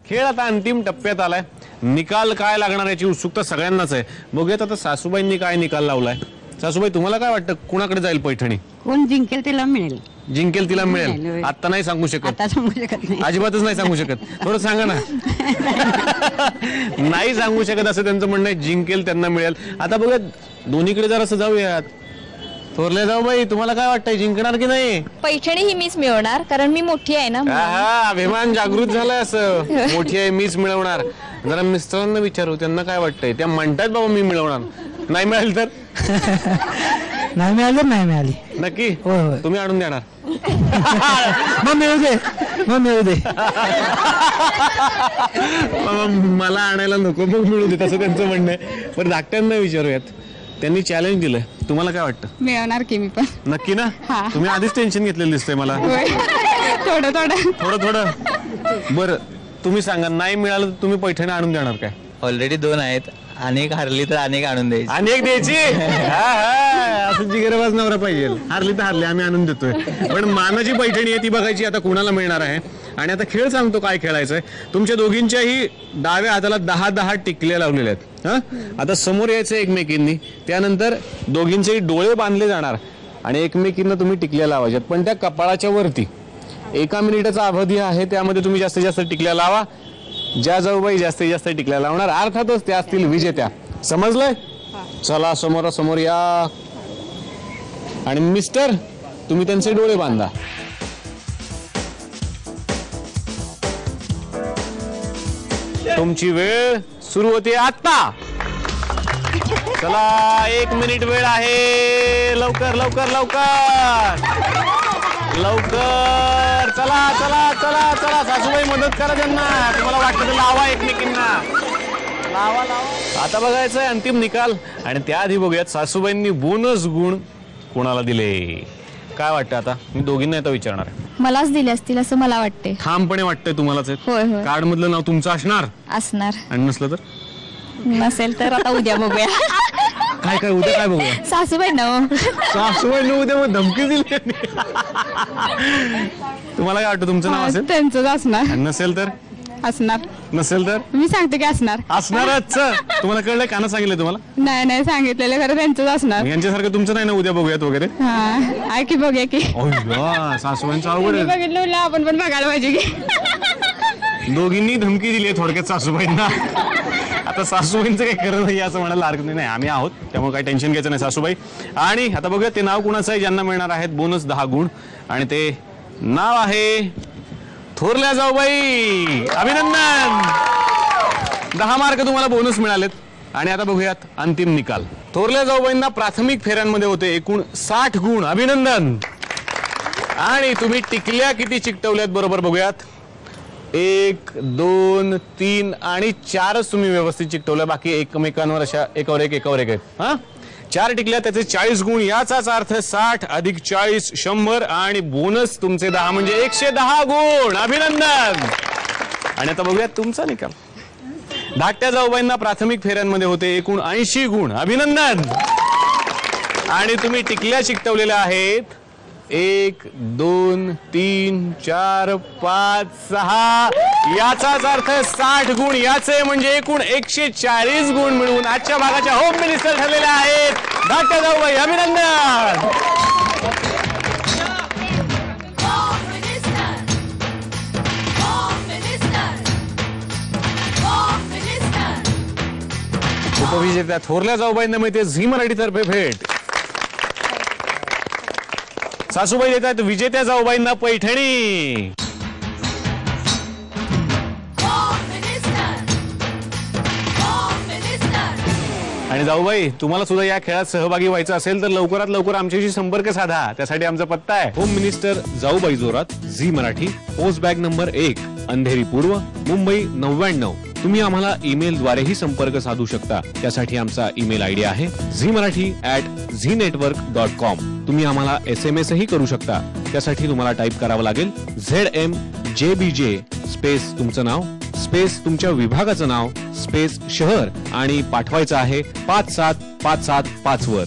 खेळ आता अंतिम टप्प्यात आलाय. निकाल काय लागणार याची उत्सुकता सगळ्यांनाच आहे. बघूयात आता सासूबाईंनी काय निकाल लावलाय. सासूबाई, तुम्हाला काय वाटतं कुणाकडे जाईल पैठणी? कोण जिंकेल त्याला मिळेल. जिंकेल तिला मिळेल. आता नाही सांगू शकत. आता सांगू शकत नाही. अजिबातच नाही सांगू शकत. थोडं सांगा ना. नाही सांगू शकत असं त्यांचं म्हणणं आहे. जिंकेल त्यांना मिळेल. आता बघूयात दोन्हीकडे जरा जाऊयात. थोरले जाऊबाई, तुम्हाला काय वाटतंय जिंकणार की नाही? पैठणी ही मीच मिळवणार, कारण मी मोठी आहे ना. अभिमान जागृत झालाय. असं मोठी आहे मीच मिळवणार. जरा मिस्टरांना विचारू त्यांना काय वाटतंय. त्या म्हणतात बाबा मी मिळवणार. नाही मिळाली तर नाही मिळाली तर नाही मिळाली नक्की होय. तुम्ही आणून देणार. मग मिळू दे, मग मिळू दे. मला आणायला नको मग मिळू दे, तसं त्यांचं म्हणणं आहे. पण धाकट्यांना विचारूयात. त्यांनी चॅलेंज दिलंय. तुम्हाला काय वाटतं? मिळवणार की मी पण. नक्की ना? तुम्ही आधीच टेन्शन घेतलेलं दिसतंय मला. थोडं थोडं बरं तुम्ही सांगा, नाही मिळालं तर तुम्ही पैठणी आणून देणार काय? ऑलरेडी 2 आहेत. अनेक हरली तर अनेक आणून द्यायची. अनेक द्यायची. असं जिगरबाज नवरा पाहिजे. हारली तर हारली, आम्ही आणून देतोय. पण मानाची पैठणी आहे ती बघायची आता कुणाला मिळणार आहे. आणि आता खेळ सांगतो काय खेळायचंय. तुमच्या दोघींच्याही डाव्या हाताला 10-10 टिकल्या लावलेल्या आहेत. आता समोर यायचं एकमेकींनी. त्यानंतर दोघींचेही डोळे बांधले जाणार आणि एकमेकींना तुम्ही टिकल्या लावायच्यात, पण त्या कपाळाच्या वरती. 1 मिनिटाचा अवधी आहे, त्यामध्ये तुम्ही जास्तीत जास्त टिकल्या लावा. ज्या जाऊबाई जास्तीत जास्त टिकल्या लावणार अर्थातच त्या असतील विजेत्या. समजलंय? चला समोरासमोर या. आणि मिस्टर, तुम्ही त्यांचे डोळे बांधा. तुमची वेळ सुरू होते आता. चला 1 मिनिट वेळ आहे. लवकर लवकर लवकर लवकर. चला चला चला चला. सासूबाई मदत करा त्यांना. तुम्हाला वाटतं तर लावा एकमेकींना. लावा लावा. आता बघायचंय अंतिम निकाल. आणि त्याआधी बघूयात सासूबाईंनी बोनस गुण कोणाला दिले. काय वाटतं आता? मी दोघींना आता विचारणार आहे. मलाच दिले असतील असं मला वाटते. ठामपणे वाटतंय तुम्हालाच? होय होय. कार्ड मधलं नाव तुमचं असणार. असणार. आणि नसलं तर? नसेल तर आता उद्या बघूया. काय काय उद्या काय बघूया? सासूबाई ना. सासूबाईंनी उद्या मग धमकी दिली. तुम्हाला काय वाटतं तुमचं नाव असेल? त्यांचंच असणार. आणि नसेल तर? असणार. नसेल तर? मी सांगते की असणार. असणारच. तुम्हाला कळलंय? काना सांगितलं तुम्हाला? नाही सांगितलेलं खरं त्यांचंच असणार. यांच्यासारखं तुमचं नाही ना उद्या बघूयात वगैरे? हा ऐक की बघूया की. सासूबाईंचं अवघड आहे. बघितलं आपण पण बघायला पाहिजे की. दोघींनी धमकी दिली आहे थोडक्यात सासूबाईंना. आता सासूबाईंचं काही खरं नाही असं म्हणायला हरकत नाही. आम्ही आहोत, त्यामुळे काही टेन्शन घ्यायचं नाही सासूबाई. आणि आता बघूया ते नाव कुणाचं आहे ज्यांना मिळणार आहेत बोनस 10 गुण. आणि ते नाव आहे थोरल्या जाऊबाई. अभिनंदन. 10 मार्क तुम्हाला बोनस मिळालेत. आणि आता बघूयात अंतिम निकाल. थोरल्या जाऊबाईंना प्राथमिक फेऱ्यांमध्ये होते एकूण 60 गुण. अभिनंदन. आणि तुम्ही टिकल्या किती चिकटवल्यात बरोबर बघूयात. 1, 2, 3 आणि 4च तुम्ही व्यवस्थित चिकटवल्या. बाकी एकमेकांवर अशा एकावर एक आहेत. 4 टिकल्या, त्याचे 40 गुण. याचाच अर्थ 60 अधिक 40 100 आणि बोनस तुमचे 10 म्हणजे 110 गुण. अभिनंदन. आणि आता बघूया तुमचा निकाल. धाकट्या जाऊबाईंना प्राथमिक फेऱ्यांमध्ये होते एकूण 80 गुण. अभिनंदन. आणि तुम्ही टिकल्या चिकटवलेल्या आहेत 1, 2, 3, 4, 5, 6. याचाच अर्थ 60 गुण. याचे म्हणजे एकूण 140 गुण मिळवून आजच्या भागाच्या होम मिनिस्टर ठरलेल्या आहेत धाकट्या जाऊबाई. अभिनंदन. उपविजेत्या थोरल्या जाऊबाईंना मिळते झी मराठीतर्फे भेट. सासूबाई देतात विजेत्या जाऊबाईंना पैठणी. आणि जाऊबाई, तुम्हाला सुद्धा या खेळात सहभागी व्हायचं असेल तर लवकरात लवकर आमच्याशी संपर्क साधा. त्यासाठी आमचा पत्ता आहे home minister Jaubai Jorat, Zee Marathi, post bag number 1, Andheri पूर्व, मुंबई 99. तुम्ही आम्हाला ईमेल द्वारेही संपर्क साधू शकता. त्यासाठी आमचा ईमेल आयडी आहे zee@zeenetwork.com. तुम्ही आम्हाला SMS ही करू शकता. त्यासाठी तुम्हाला टाईप करावं लागेल ZMJBJ स्पेस तुमचं नाव स्पेस तुमच्या विभागाचं नाव स्पेस शहर आणि पाठवायचं आहे 57575 वर.